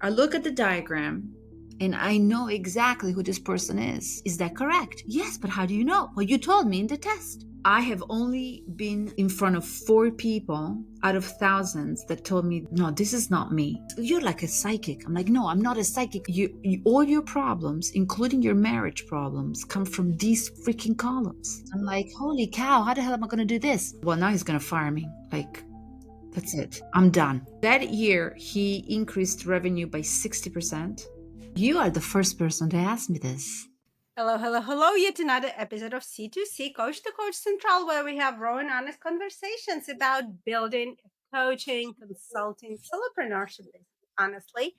I look at the diagram and I know exactly who this person is. Is that correct? Yes, but how do you know? Well, you told me in the test. I have only been in front of 4 people out of thousands that told me, no, this is not me. You're like a psychic. I'm like, no, I'm not a psychic. All your problems, including your marriage problems, come from these freaking columns. I'm like, holy cow, how the hell am I going to do this? Well, now he's going to fire me. Like, that's it. I'm done. That year, he increased revenue by 60%. You are the first person to ask me this. Hello, hello, hello. Yet another episode of C2C, Coach to Coach Central, where we have raw and honest conversations about building coaching, consulting, solopreneurship business. Honestly,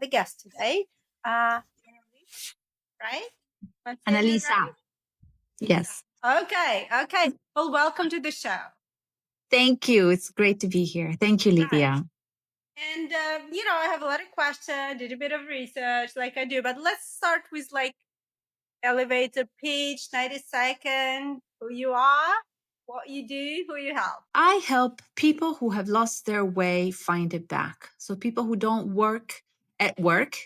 the guest today, Annalisa, right? Am I saying it Annalisa. right? Yes. Okay. Well, welcome to the show. Thank you. It's great to be here. Thank you, Lidia. And, I have a lot of questions, did a bit of research like I do, but let's start with elevator pitch, 90 seconds, who you are, what you do, who you help. I help people who have lost their way find it back. So people who don't work at work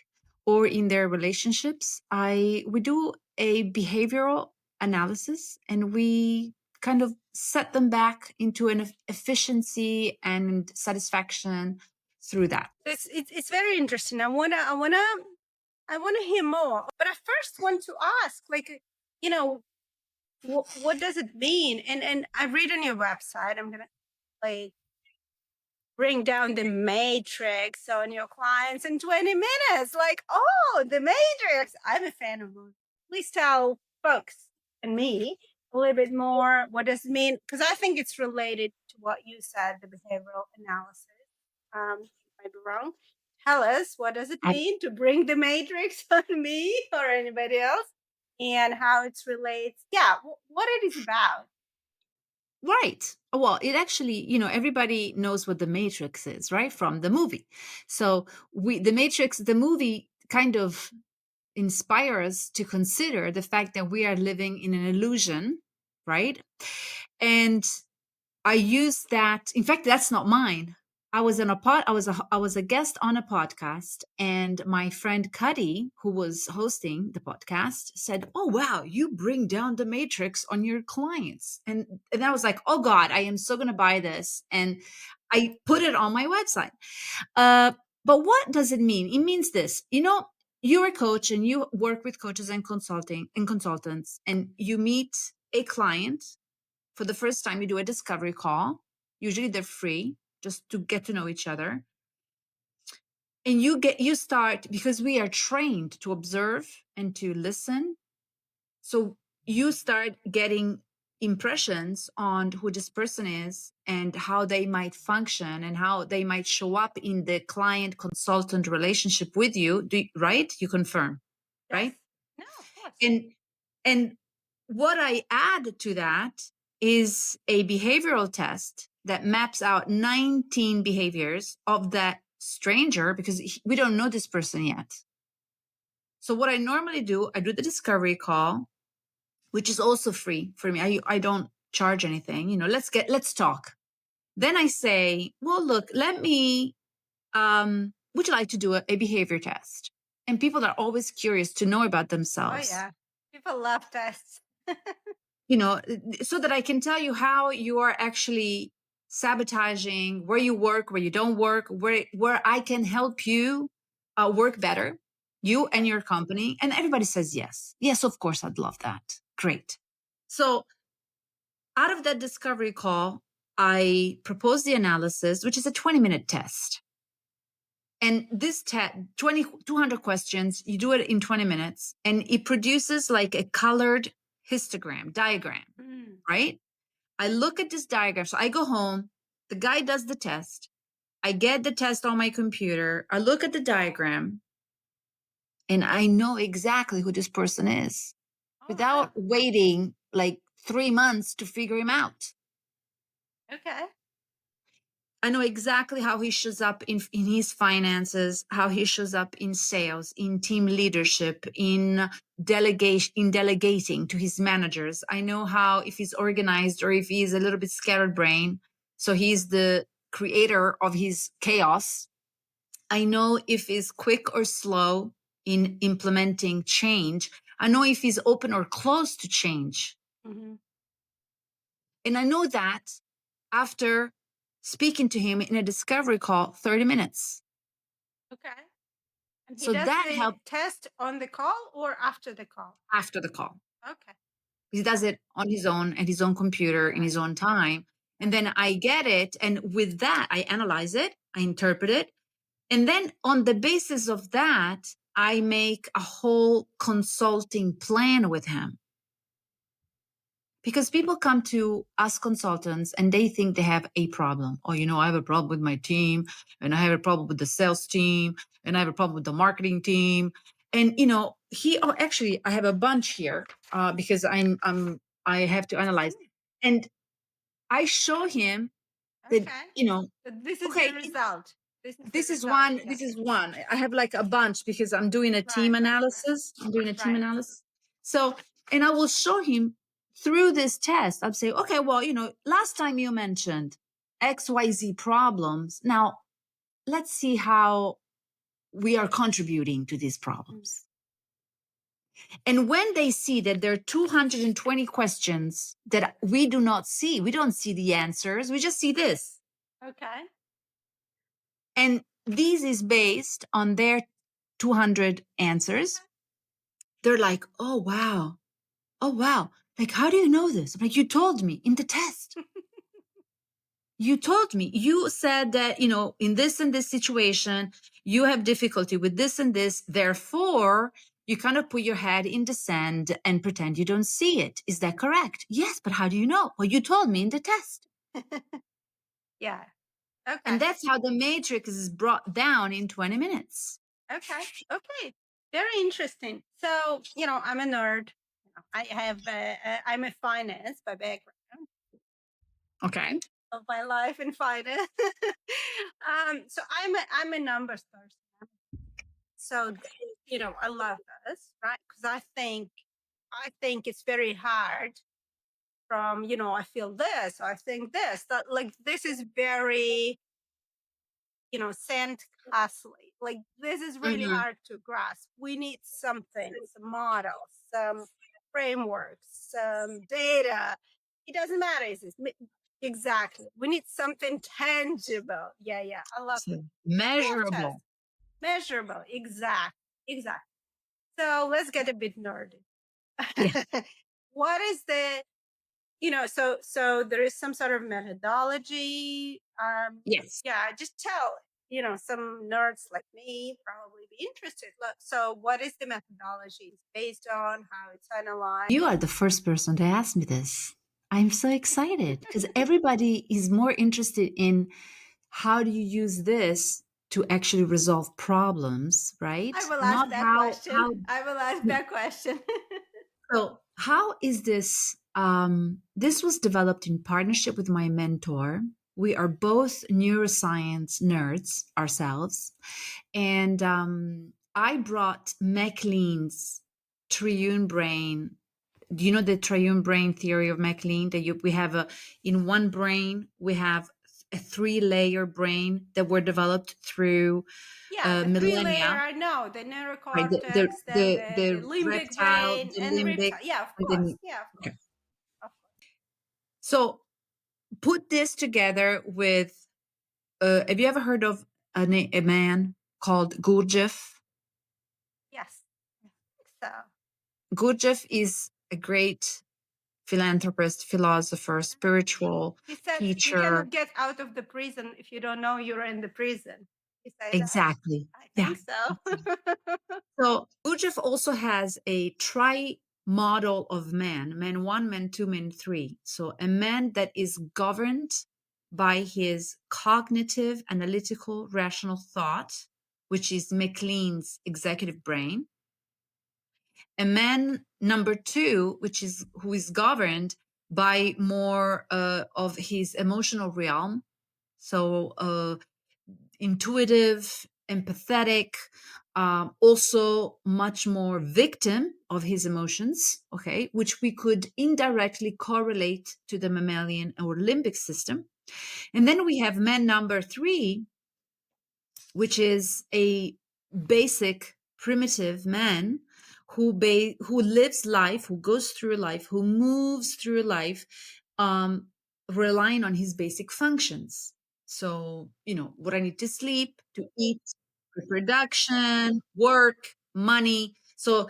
or in their relationships, we do a behavioral analysis and we kind of set them back into an efficiency and satisfaction through that. It's very interesting. I wanna hear more, but I first want to ask, what does it mean? And I read on your website. I'm gonna bring down the matrix on your clients in 20 minutes. The matrix. I'm a fan of it. Please tell folks and me a little bit more. What does it mean? Because I think it's related to what you said, the behavioral analysis. Might be wrong. Tell us, what does it mean to bring the matrix on me or anybody else, and how it relates? Yeah, what it is about. Right. Well, it actually, everybody knows what the Matrix is, right? From the movie. So the Matrix, the movie kind of inspire us to consider the fact that we are living in an illusion, right? And I use that. In fact, that's not mine. I was a guest on a podcast, and my friend Cuddy, who was hosting the podcast, said, "Oh wow, you bring down the matrix on your clients," and I was like, "Oh God, I am so gonna buy this," and I put it on my website. But what does it mean? It means this, you're a coach and you work with coaches and consultants, and you meet a client for the first time. You do a discovery call. Usually they're free, just to get to know each other. And you start, because we are trained to observe and to listen. So you start getting impressions on who this person is and how they might function and how they might show up in the client consultant relationship with you. Right? You confirm, Yes. right? No, of course. And what I add to that is a behavioral test that maps out 19 behaviors of that stranger, because we don't know this person yet. So what I normally do, I do the discovery call, which is also free for me. I don't charge anything. Let's talk. Then I say, well, look, would you like to do a behavior test? And people are always curious to know about themselves. Oh yeah, people love tests. So that I can tell you how you are actually sabotaging where you work, where you don't work, where I can help you work better, you and your company. And everybody says yes. Yes, of course, I'd love that. Great. So out of that discovery call, I propose the analysis, which is a 20-minute test. And this test, 200 questions, you do it in 20 minutes, and it produces like a colored diagram, right? I look at this diagram. So I go home, the guy does the test. I get the test on my computer. I look at the diagram, and I know exactly who this person is without waiting like 3 months to figure him out. Okay. I know exactly how he shows up in his finances, how he shows up in sales, in team leadership, in delegating to his managers. I know how, if he's organized or if he's a little bit scattered brain. So he's the creator of his chaos. I know if he's quick or slow in implementing change. I know if he's open or closed to change. Mhm. And I know that after speaking to him in a discovery call, 30 minutes. Okay. And he So does that the helped test on the call or after the call? after the call. Okay. He does it on his own at his own computer in his Right. own time. And Right. then I get it. And with that, I analyze it, I interpret it. And then on the basis of that, I make a whole consulting plan with him. Because people come to us consultants and they think they have a problem. Oh, I have a problem with my team, and I have a problem with the sales team, and I have a problem with the marketing team. And actually, I have a bunch here because I have to analyze. Mm, And I show him that, okay. So this is the okay, result. This is the this is result one you this get. is one I have like a bunch because I'm doing a team Right. Right. analysis. I'm doing a team Right. analysis. So, and I will show him through this test. I'll say, okay, well, last time you mentioned XYZ problems. Now let's see how we are contributing to these Mm. problems. And when they see that there are 220 questions that we do not see, we don't see the answers, we just see this. Okay. And this is based on their 200 answers. They're like, oh, wow. Oh, wow. Like, how do you know this? I'm like, you told me in the test. You told me. You said that, in this and this situation, you have difficulty with this and this. Therefore, you kind of put your head in the sand and pretend you don't see it. Is that correct? Yes, but how do you know? Well, you told me in the test. Yeah. And Okay. that's how the matrix is brought down in 20 minutes. Okay. Okay. Very interesting. So, I'm a nerd. I have, I'm a finance by background Okay. of my life in finance. So I'm a numbers person. So, I love this, right? Because I think it's very hard from, I feel this, I think this, that like this is very, sand castly. Like this is really Mhm. hard to grasp. We need something, some models, some frameworks, some data. It doesn't matter. Exactly. We need something tangible. Yeah, yeah. I love So I love tests. measurable. Measurable. Exact. Exact. So let's get a bit nerdy. Yeah. What is so there is some sort of methodology. Yes. Yeah, just tell, some nerds like me probably be interested. Look, so what is the methodology? It's based on how it's analyzed. You are the first person to ask me this. I'm so excited because everybody is more interested in how do you use this to actually resolve problems, right? I will ask Not that how question. I will ask that question. so how is this this was developed in partnership with my mentor. We are both neuroscience nerds ourselves. And I brought MacLean's triune brain. Do you know the triune brain theory of MacLean? That we have in one brain, we have a three-layer brain that were developed through Yeah, the three layer, millennia, I know, the right? neurocortex, then the The limbic reptile, brain, the and the limbic, reptile. Yeah, of and course. then Yeah, of okay. course. Of course. So put this together with. Have you ever heard of a man called Gurdjieff? Yes. I think so. Gurdjieff is a great philanthropist, philosopher, spiritual He said you teacher. cannot get out of the prison if you don't know you're in the prison. He said that? Exactly. I Yeah. think so. So Gurdjieff also has a tri-model of man, man one, man two, man three. So a man that is governed by his cognitive, analytical, rational thought, which is MacLean's executive brain. A man number two, which is who is governed by more of his emotional realm. So intuitive, empathetic, also much more victim of his emotions, okay, which we could indirectly correlate to the mammalian or limbic system. And then we have man number three, which is a basic primitive man who lives life, who goes through life, who moves through life, um, relying on his basic functions. So, what I need to sleep, to eat, reproduction, work, money. So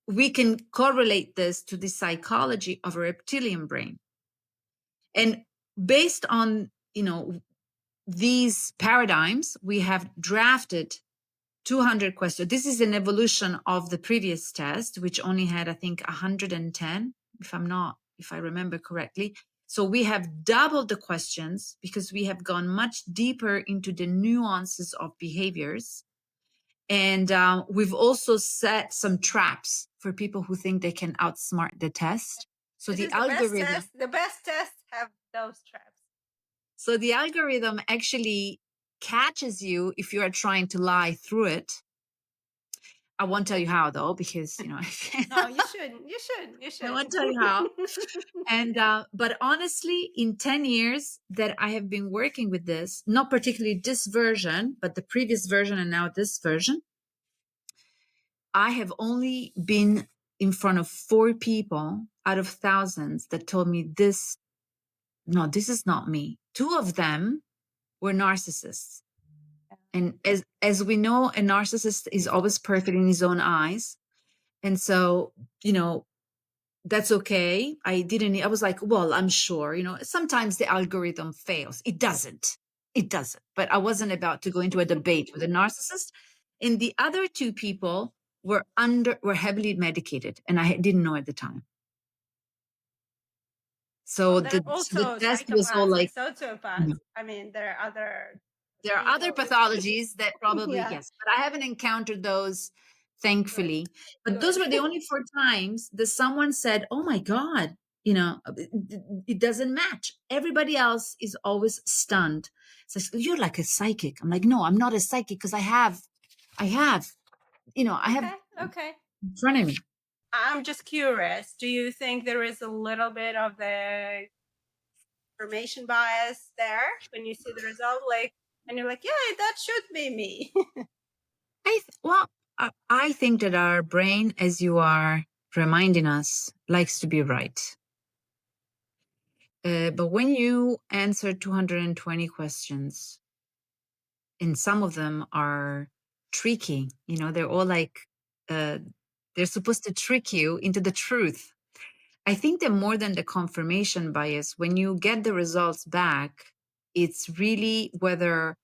we can correlate this to the psychology of a reptilian brain. And based on, these paradigms, we have drafted 200 questions. This is an evolution of the previous test, which only had, I think, 110, if I remember correctly. So we have doubled the questions because we have gone much deeper into the nuances of behaviors. And we've also set some traps for people who think they can outsmart the test. So This the is the best algorithm, test. The best tests have those traps. so the algorithm actually catches you if you are trying to lie through it. I won't tell you how though, because No, you shouldn't. You shouldn't. You I won't shouldn't. tell you how. And but honestly, in 10 years that I have been working with this, not particularly this version, but the previous version and now this version, I have only been in front of 4 people out of thousands that told me this. No, this is not me. 2 of them were narcissists. And as we know, a narcissist is always perfect in his own eyes. And so, that's okay. I was like, well, I'm sure, sometimes the algorithm fails. It doesn't. It doesn't. But I wasn't about to go into a debate with a narcissist. And the other 2 people were heavily medicated, and I didn't know at the time. So Well, there are the also test was all psychopaths and like, sociopaths. I mean, there are other there are other people. pathologies that probably, Yeah. yes, but I haven't encountered those, Good. thankfully. But those Good. were the only 4 times that someone said, oh my God, it doesn't match. Everybody else is always stunned. Says, you're like a psychic. I'm like, no, I'm not a psychic because I have, I have Okay. Okay. in front of me. I'm just curious. Do you think there is a little bit of the information bias there when you see the result? Like, and you're like, yeah, that should be me. I think that our brain, as you are reminding us, likes to be right. But when you answer 220 questions, and some of them are tricky, they're all like, they're supposed to trick you into the truth. I think that more than the confirmation bias, when you get the results back, it's really whether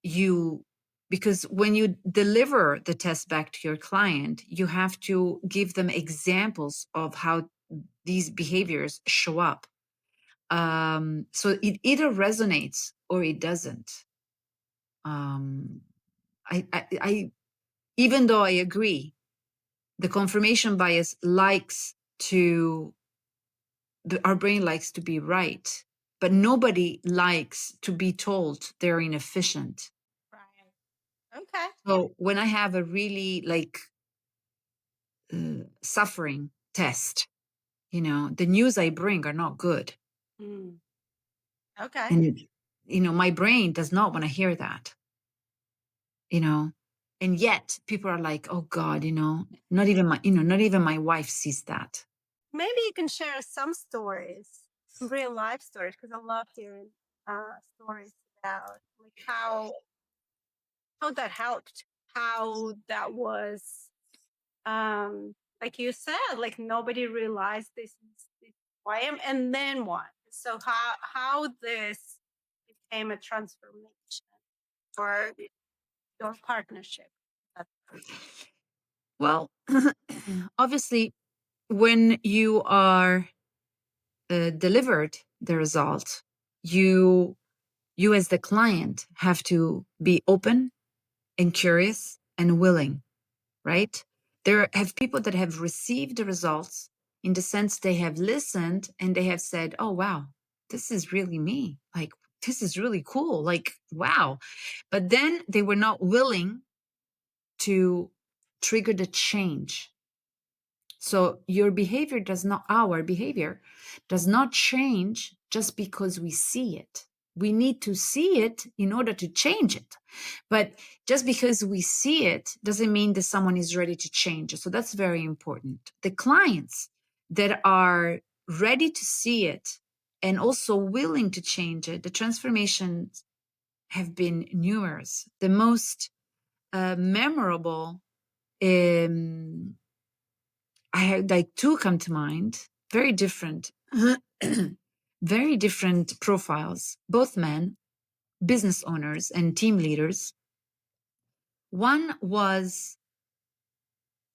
you, because when you deliver the test back to your client, you have to give them examples of how these behaviors show up. So it either resonates or it doesn't. Um, I even though I agree, the confirmation bias our brain likes to be right, but nobody likes to be told they're inefficient. Right. Okay. So when I have a really suffering test, the news I bring are not good. Mm. Okay. And, my brain does not want to hear that, you know, and yet people are like, oh God, not even my wife sees that. Maybe you can share some stories, some real life stories, because I love hearing stories about like how that helped, how that was like you said, like nobody realized this why am and then what? So how this became a transformation for your partnership. Well, obviously, when you are delivered the result, you as the client have to be open and curious and willing, right? There have people that have received the results in the sense they have listened and they have said, oh, wow, this is really me. Like, this is really cool. Like, wow. But then they were not willing to trigger the change. So our behavior does not change just because we see it. We need to see it in order to change it. But just because we see it doesn't mean that someone is ready to change it. So that's very important. The clients that are ready to see it and also willing to change it, the transformations have been numerous. The most memorable, I had like two come to mind, very different, very different profiles, both men, business owners and team leaders. One was,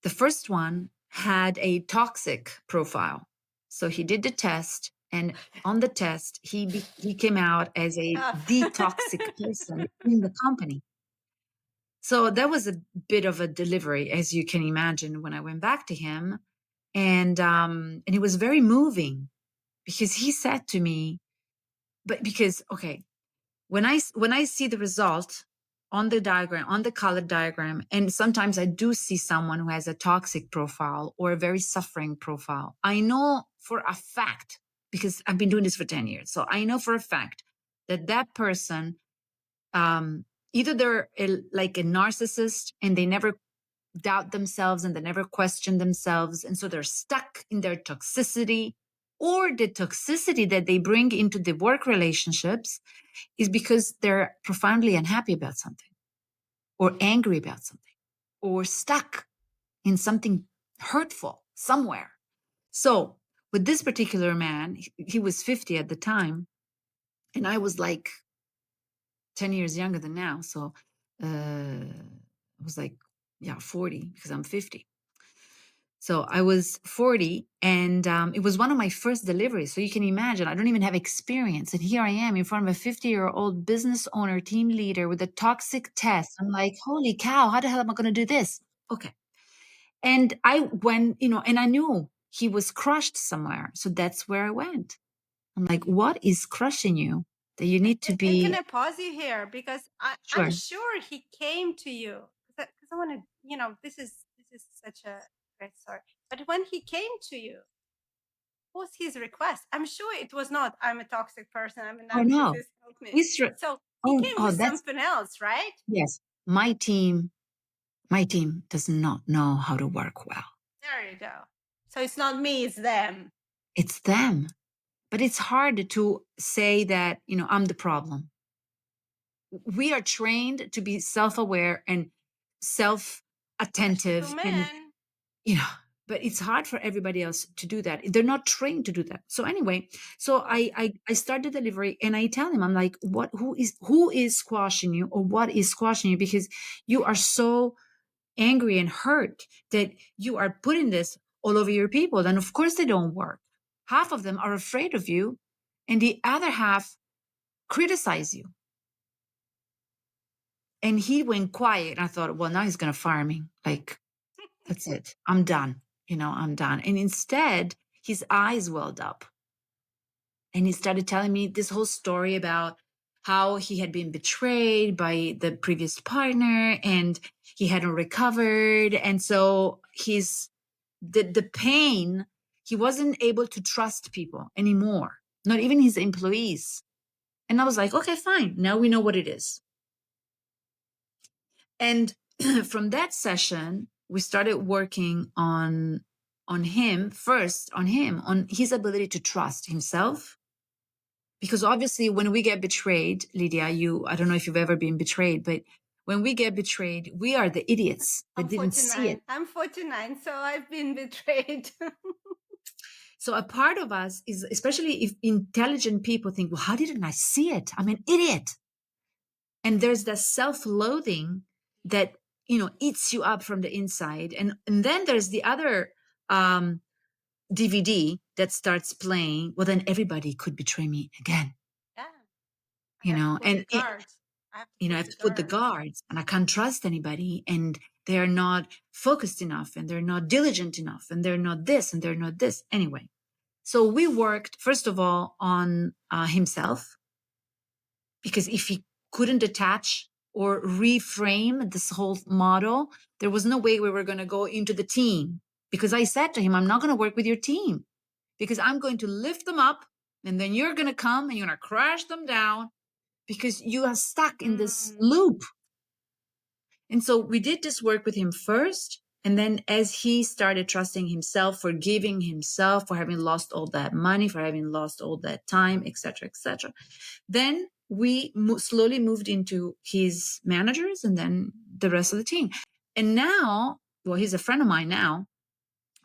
the first one had a toxic profile. So he did the test, and on the test, he came out as a detoxic person in the company. So that was a bit of a delivery, as you can imagine, when I went back to him. And it was very moving because he said to me, but because, okay, when I see the result on the diagram, on the colored diagram, and sometimes I do see someone who has a toxic profile or a very suffering profile, I know for a fact, because I've been doing this for 10 years, so I know for a fact that that person, either they're like a narcissist and they never doubt themselves and they never question themselves, and so they're stuck in their toxicity, or the toxicity that they bring into the work relationships is because they're profoundly unhappy about something or angry about something or stuck in something hurtful somewhere. So with this particular man, he was 50 at the time, and I was like 10 years younger than now. So I was like, yeah, 40 because I'm 50. So I was 40, and it was one of my first deliveries. So you can imagine, I don't even have experience. And here I am in front of a 50-year-old business owner, team leader with a toxic test. I'm like, holy cow, how the hell am I going to do this? Okay. And I went, and I knew he was crushed somewhere. So that's where I went. I'm like, what is crushing you that you need to And can be I pause you here because I'm sure? sure he came to you because I want to, this is such a great story. But when he came to you, what was his request? I'm sure it was not, I'm a toxic person, I'm a Oh, no. narcissist, help me. He's, So he oh, came oh, with that's, something else, right? yes. My team does not know how to work well. There you go. So it's not me, it's them. It's them. But it's hard to say that, I'm the problem. We are trained to be self-aware and Especially for self-attentive and, men. you know, but it's hard for everybody else to do that. They're not trained to do that. So anyway, so I started delivery, and I tell him, I'm like, who is squashing you, or what is squashing you? Because you are so angry and hurt that you are putting this all over your people. And of course they don't work. Half of them are afraid of you, and the other half criticize you. And he went quiet. I thought, well, now he's going to fire me. Like, that's it. I'm done. I'm done. And instead, his eyes welled up, and he started telling me this whole story about how he had been betrayed by the previous partner and he hadn't recovered. And so the pain, he wasn't able to trust people anymore, not even his employees. And I was like, okay, fine. Now we know what it is. And from that session, we started working on him first, on his ability to trust himself. Because obviously when we get betrayed, Lidia, I don't know if you've ever been betrayed, but when we get betrayed, we are the idiots that didn't see it. I'm 49, so I've been betrayed. So a part of us is, especially if intelligent people think, well, how didn't I see it? I'm an idiot. And there's that self-loathing that, eats you up from the inside. And then there's the other DVD that starts playing. Well, then everybody could betray me again. Yeah. And I have to put the guards. guards, and I can't trust anybody, and they're not focused enough, and they're not diligent enough, and they're not this, and they're not this. Anyway, so we worked, first of all, on himself, because if he couldn't detach or reframe this whole model, there was no way we were going to go into the team. Because I said to him, I'm not going to work with your team, because I'm going to lift them up, and then you're going to come and you're going to crash them down. because you are stuck in this Mm. loop. And so we did this work with him first. And then as he started trusting himself, forgiving himself for having lost all that money, for having lost all that time, etc., then we slowly moved into his managers and then the rest of the team. And now, well, he's a friend of mine now.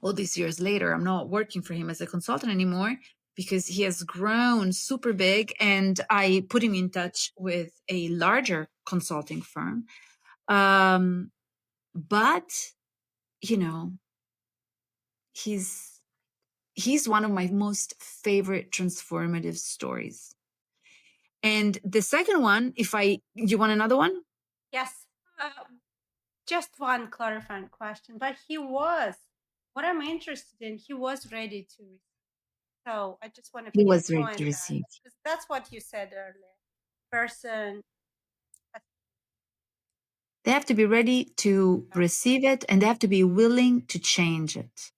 All these years later, I'm not working for him as a consultant anymore because he has grown super big. And I put him in touch with a larger consulting firm. But you know, he's he's one of my most favorite transformative stories. And the second one, if I you want another one? Yes. Just one clarifying question, but he was, what I'm interested in, he was ready to receive. So I just want to He was ready to pinpoint that receive. because that's what you said earlier. Person, They have to be ready to receive it and they have to be willing to change it.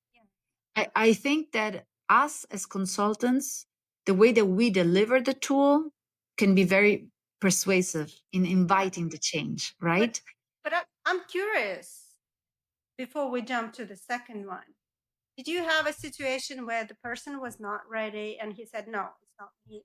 yeah, I think that us as consultants, the way that we deliver the tool can be very persuasive in yeah. inviting the change, But right? I'm curious. Before we jump to the second one, did you have a situation where the person was not ready and he said, "No, it's not me"?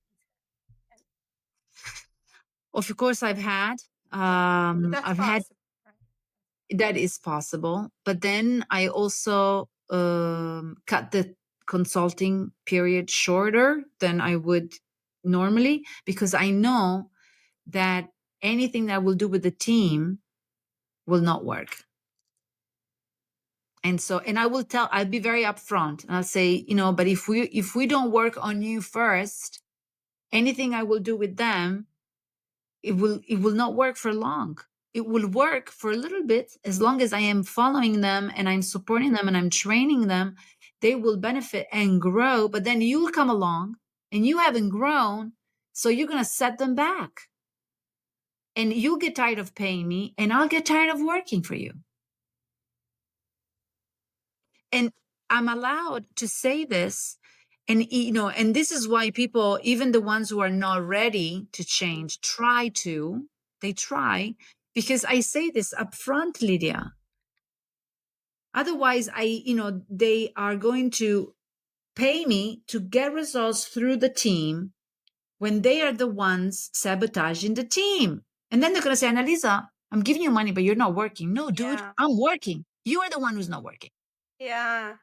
Of course, Yeah, that's I've had possible, right? that is possible. But then I also cut the consulting period shorter than I would normally because I know that anything that I will do with the team will not work. And so, and I'll be very upfront and I'll say, but if we don't work on you first, anything I will do with them, it will not work for long. It will work for a little bit as long as I am following them and I'm supporting them and I'm training them. They will benefit and grow, but then you'll come along and you haven't grown, so you're going to set them back. And you'll get tired of paying me and I'll get tired of working for you. And I'm allowed to say this. And this is why people, even the ones who are not ready to change, they try, because I say this up front, Lydia. Otherwise, they are going to pay me to get results through the team when they are the ones sabotaging the team. And then they're going to say, Annalisa, I'm giving you money, but you're not working. No, dude, Yeah, I'm working. You are the one who's not working. yeah.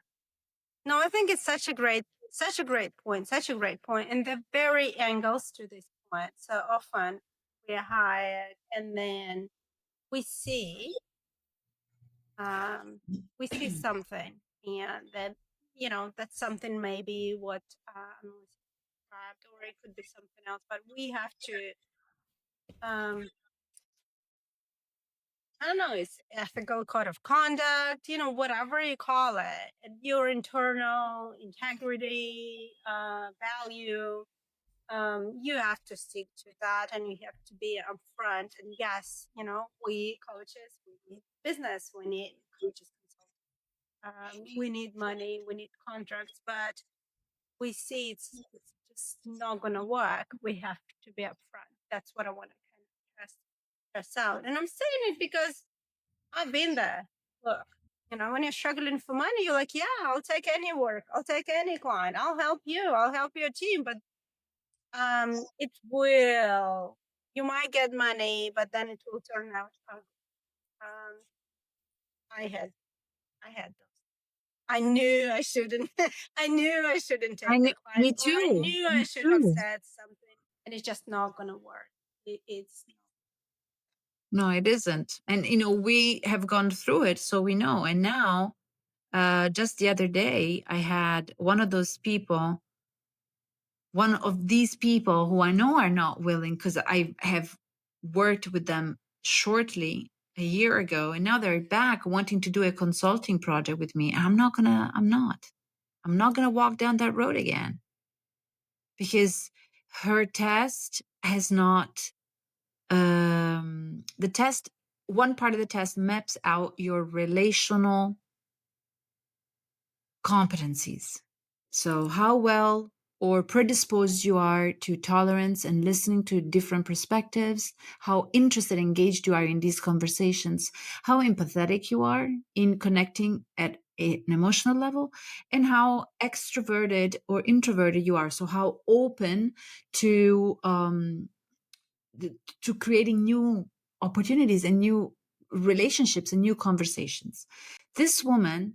No, I think it's such a great point, such a great point, and the very angles to this point. So often we are hired, and then we see, um, we see something, and then that's something maybe what was described, or it could be something else. But we have to, I don't know, it's ethical code of conduct, whatever you call it, your internal integrity, value. You have to stick to that and you have to be upfront. And yes, we coaches, we need business, we need coaches, we need money, we need contracts, but we see it's just not going to work. We have to be upfront. That's what I want to kind of stress out. And I'm saying it because I've been there. Look, when you're struggling for money, you're like, yeah, I'll take any work. I'll take any client. I'll help you. I'll help your team. But it will, you might get money, but then it will turn out ugly. Um, I had, I had those. I knew I shouldn't. I knew I shouldn't take the Me client, or I too. knew I Me should have too. said something, and it's just not gonna work. It's No, it isn't. And we have gone through it, so we know. And now, just the other day, I had one of these people who I know are not willing, because I have worked with them shortly a year ago, and now they're back wanting to do a consulting project with me. And I'm not gonna walk down that road again, because her test has not the test one part of the test maps out your relational competencies. So how well or predisposed you are to tolerance and listening to different perspectives, how interested and engaged you are in these conversations, how empathetic you are in connecting at an emotional level, and how extroverted or introverted you are. So, how open to to creating new opportunities and new relationships and new conversations. This woman,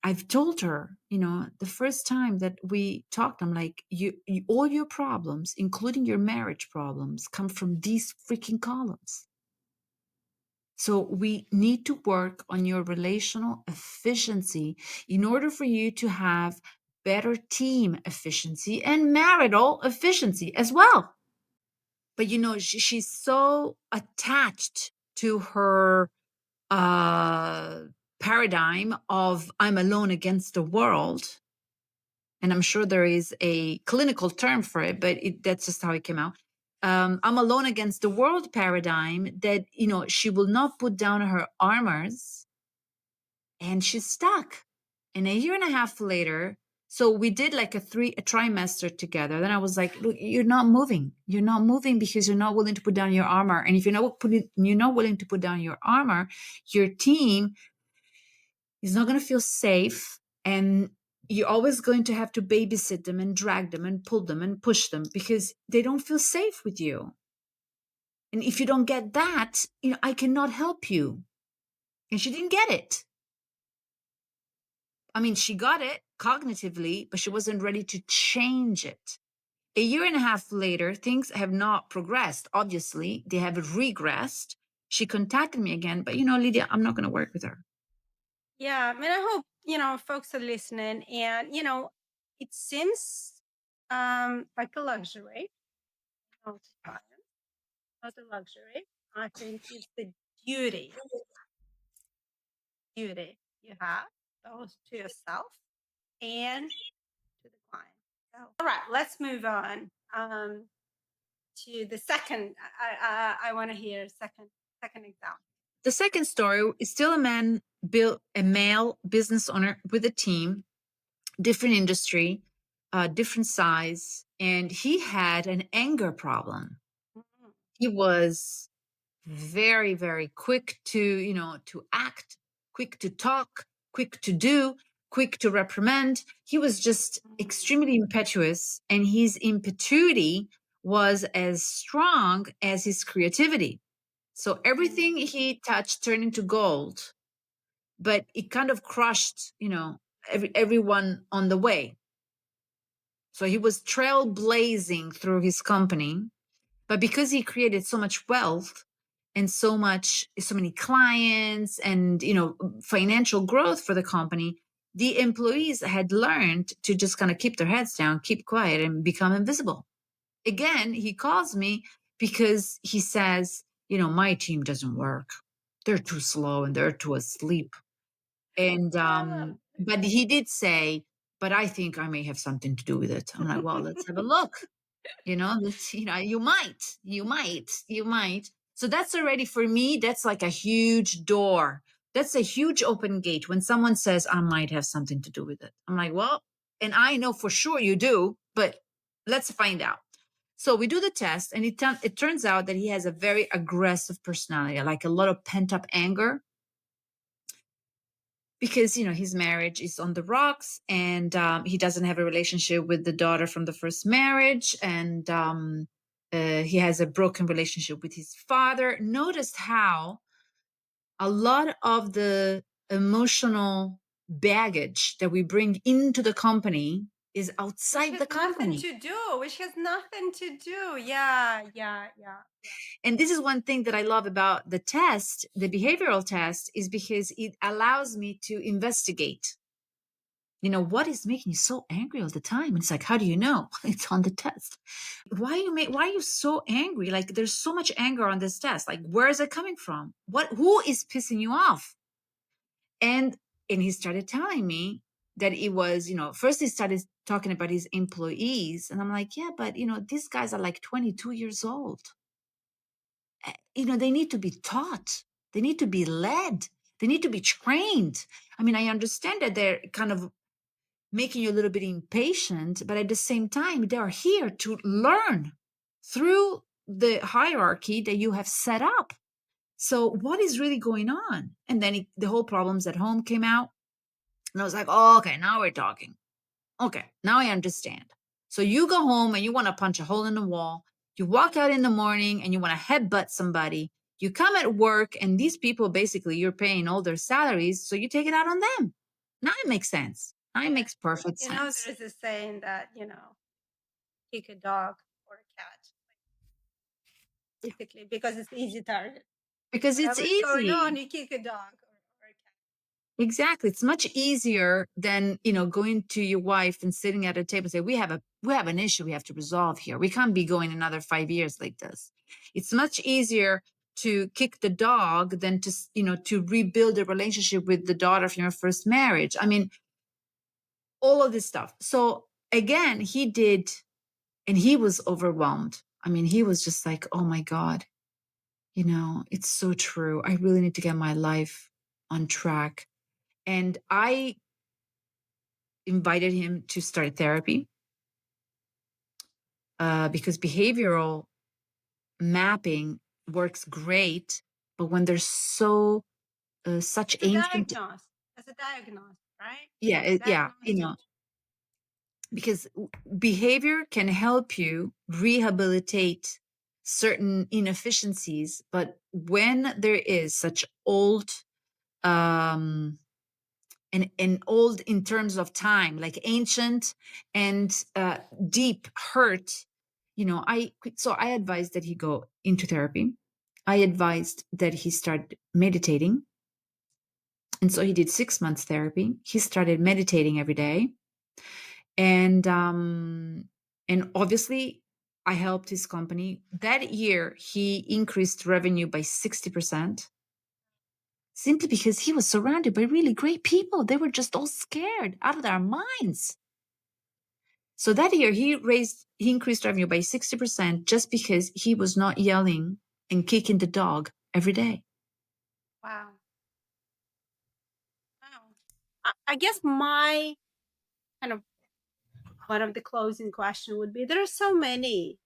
I've told her, the first time that we talked, I'm like, you all your problems, including your marriage problems, come from these freaking columns. So we need to work on your relational efficiency in order for you to have better team efficiency and marital efficiency as well. But she's so attached to her uh paradigm of I'm alone against the world, and I'm sure there is a clinical term for it, but that's just how it came out. I'm alone against the world paradigm, that she will not put down her armors, and she's stuck. And a year and a half later, so we did like a trimester together. Then I was like, look, you're not moving. You're not moving because you're not willing to put down your armor. And if you're not willing to put down your armor, your team is not going to feel safe. And you're always going to have to babysit them and drag them and pull them and push them because they don't feel safe with you. And if you don't get that, I cannot help you. And she didn't get it. I mean, she got it cognitively, but she wasn't ready to change it. A year and a half later, things have not progressed. Obviously, they have regressed. She contacted me again, but Lydia, I'm not going to work with her. Yeah, I mean, I hope folks are listening, and it seems like a luxury, not not a luxury. I think it's the duty you have, both to yourself and to the client. So, all right, let's move on to the second. I want to hear second example. The second story is still a male business owner with a team, different industry, different size, and he had an anger problem. Mm-hmm. He was very, very quick to act, quick to talk, quick to do, quick to reprimand. He was just extremely impetuous, and his impetuity was as strong as his creativity. So everything he touched turned into gold, but it kind of crushed, everyone on the way. So he was trailblazing through his company, but because he created so much wealth and so many clients and financial growth for the company, the employees had learned to just kind of keep their heads down, keep quiet, and become invisible. Again, he calls me because he says, my team doesn't work. They're too slow and they're too asleep. And but he did say, but I think I may have something to do with it. I'm like, well, let's have a look. Let's, you might. So that's already, for me, that's like a huge door. That's a huge open gate when someone says I might have something to do with it. I'm like, well, and I know for sure you do, but let's find out. So we do the test, and it turns out that he has a very aggressive personality, like a lot of pent up anger, because his marriage is on the rocks, and he doesn't have a relationship with the daughter from the first marriage, and he has a broken relationship with his father. Notice how a lot of the emotional baggage that we bring into the company is outside the company. Which has nothing to do. Yeah. And this is one thing that I love about the test, the behavioral test, is because it allows me to investigate. What is making you so angry all the time? And it's like, how do you know? It's on the test. Why are you so angry? Like, there's so much anger on this test. Like, where is it coming from? Who is pissing you off? And he started telling me that it was, first he started talking about his employees. And I'm like, yeah, but these guys are like 22 years old. They need to be taught. They need to be led. They need to be trained. I mean, I understand that they're kind of making you a little bit impatient, but at the same time, they are here to learn through the hierarchy that you have set up. So what is really going on? And then the whole problems at home came out. And I was like, oh, okay, now we're talking. Okay, now I understand. So you go home and you want to punch a hole in the wall. You walk out in the morning and you want to headbutt somebody. You come at work and these people, basically, you're paying all their salaries. So you take it out on them. Now it makes sense. Now it Yeah. makes perfect You know, sense there is a saying that, kick a dog or a cat, basically, because it's easy target. because it's Whatever's going on, easy. you kick a dog or a cat. Exactly. It's much easier than, going to your wife and sitting at a table and say, we have an issue we have to resolve here. We can't be going another 5 years like this. It's much easier to kick the dog than to rebuild a relationship with the daughter from your first marriage. I mean, all of this stuff. So again, he did, and he was overwhelmed. I mean, he was just like, oh my God, it's so true. I really need to get my life on track. And I invited him to start therapy because behavioral mapping works great, but when there's such As a ancient, diagnose, right? yeah, yeah, Diagnostic. because behavior can help you rehabilitate certain inefficiencies, but when there is such old um and old in terms of time, like ancient and deep hurt, I advised that he go into therapy. I advised that he start meditating. And so he did 6 months therapy. He started meditating every day. And obviously I helped his company. That year he increased revenue by 60%, simply because he was surrounded by really great people. They were just all scared out of their minds. So that year he increased revenue by 60% just because he was not yelling and kicking the dog every day. Wow. Wow. I guess my kind of one of the closing question would be, there are so many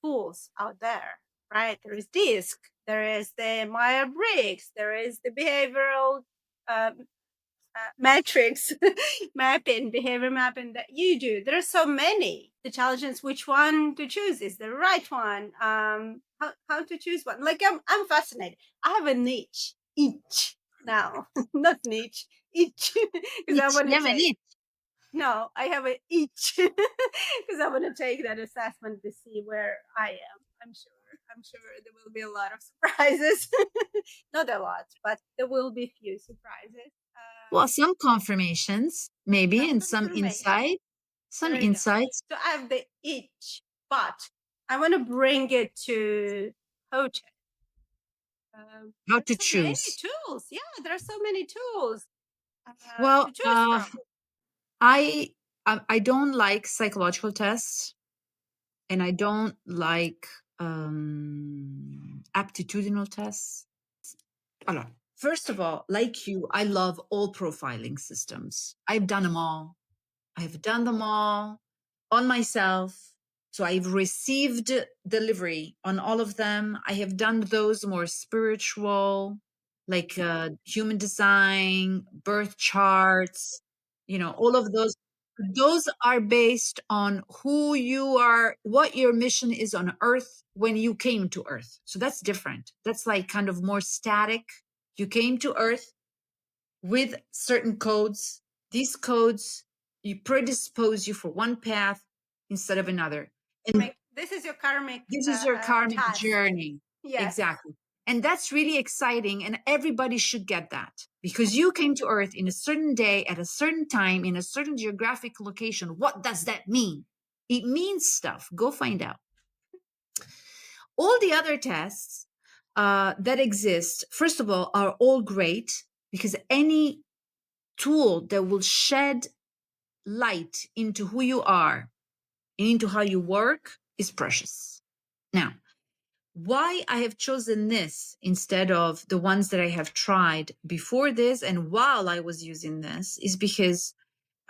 tools out there, right? There is DISC, there is the Meyer-Briggs, there is the behavioral um, metrics mapping, behavior mapping that you do. There are so many. The challenge is which one to choose. Is the right one? How to choose one? Like I'm fascinated. I have a niche now, not niche, each, because I Each, want you to have an take. each. No, I have a each because I want to take that assessment to see where I am. I'm sure. I'm sure there will be a lot of surprises. Not a lot, but there will be few surprises. Well, some confirmations, maybe, Some and some confirmation. insight, some There you go. insights. So I have the itch, but I want to bring it to coaching. How There's to so many choose. tools. Yeah, there are so many tools to Well, choose from. I I don't like psychological tests, and I don't like aptitudinal tests. Alors, first of all, like you, I love all profiling systems. I've done them all. I've done them all on myself. So I've received delivery on all of them. I have done those more spiritual, like human design, birth charts, all of those. Those are based on who you are, what your mission is on earth when you came to earth. So that's different. That's like kind of more static. You came to earth with certain codes. These codes, you predispose you for one path instead of another. And This is your karmic this is your karmic task. journey. Yes. Exactly. And that's really exciting. And everybody should get that because you came to Earth in a certain day at a certain time in a certain geographic location. What does that mean? It means stuff. Go find out. All the other tests that exist, first of all, are all great because any tool that will shed light into who you are and into how you work is precious. Now, why I have chosen this instead of the ones that I have tried before this and while I was using this is because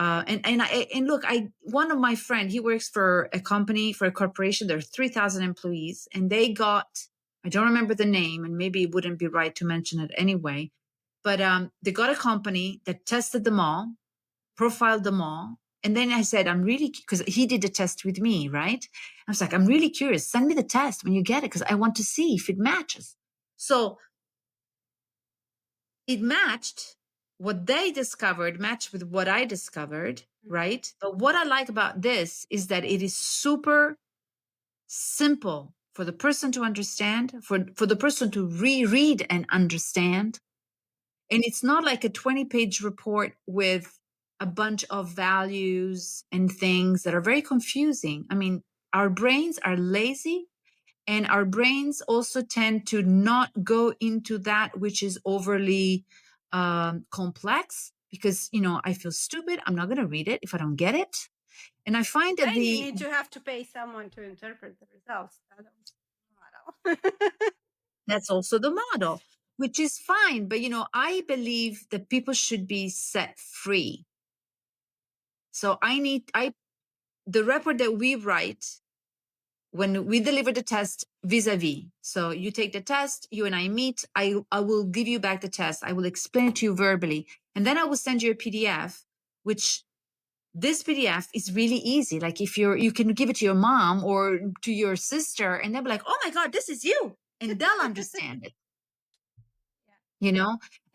And look, one of my friend, he works for a company, for a corporation. There are 3,000 employees, and they got, I don't remember the name, and maybe it wouldn't be right to mention it anyway, but they got a company that tested them all, profiled them all. And then I said, I'm really, because he did the test with me, right? I was like, I'm really curious. Send me the test when you get it, because I want to see if it matches. So it matched. What they discovered matched with what I discovered, right? But what I like about this is that it is super simple for the person to understand, for the person to reread and understand. And it's not like a 20-page report with a bunch of values and things that are very confusing. I mean, our brains are lazy, and our brains also tend to not go into that which is overly complex, because, I feel stupid. I'm not going to read it if I don't get it. And I find that And you need to have to pay someone to interpret the results. that's also the model, which is fine. But, I believe that people should be set free. So the report that we write when we deliver the test vis-a-vis. So you take the test, you and I meet, I will give you back the test. I will explain it to you verbally. And then I will send you a PDF, which this PDF is really easy. Like if you can give it to your mom or to your sister, and they'll be like, oh my God, this is you. And they'll understand it.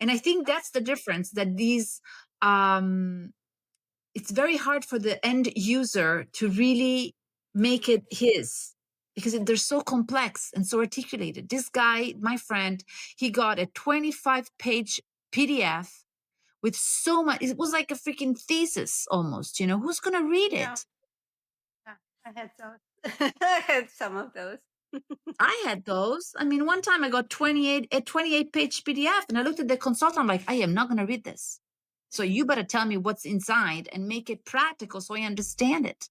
And I think that's the difference, that these, it's very hard for the end user to really make it his, because they're so complex and so articulated. This guy, my friend, he got a 25-page PDF with so much. It was like a freaking thesis almost. Who's going to read it? Yeah, I had those. I had some of those. I had those. I mean, one time I got a 28-page PDF, and I looked at the consultant. I'm like, I am not going to read this. So you better tell me what's inside and make it practical so I understand it.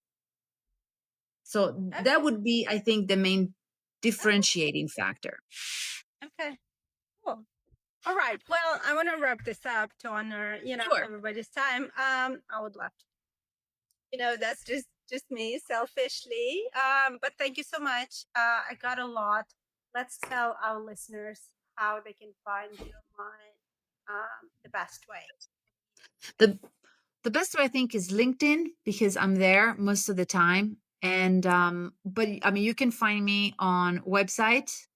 So that would be, I think, the main differentiating factor. Okay, cool. All right. Well, I want to wrap this up to honor, Sure. everybody's time. I would love to. That's just me selfishly. But thank you so much. I got a lot. Let's tell our listeners how they can find you online, the best way. The best way, I think, is LinkedIn, because I'm there most of the time. And but I mean, you can find me on website,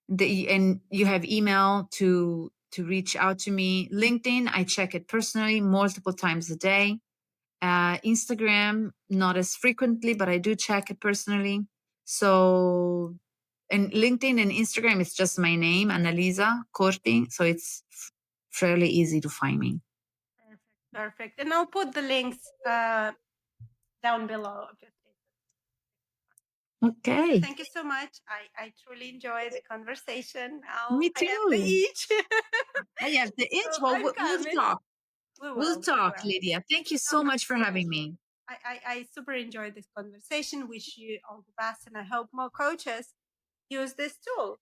and you have email to reach out to me. LinkedIn, I check it personally multiple times a day. Instagram, not as frequently, but I do check it personally. So, and LinkedIn and Instagram, it's just my name, Annalisa Corti. So it's fairly easy to find me. Perfect. And I'll put the links down below. Okay. Thank you so much. I truly enjoyed the conversation. Me too. I have the itch. I have the itch. So Well, we'll talk. We'll talk, we will. Lydia. Thank you so much for having me. I super enjoyed this conversation. Wish you all the best, and I hope more coaches use this tool.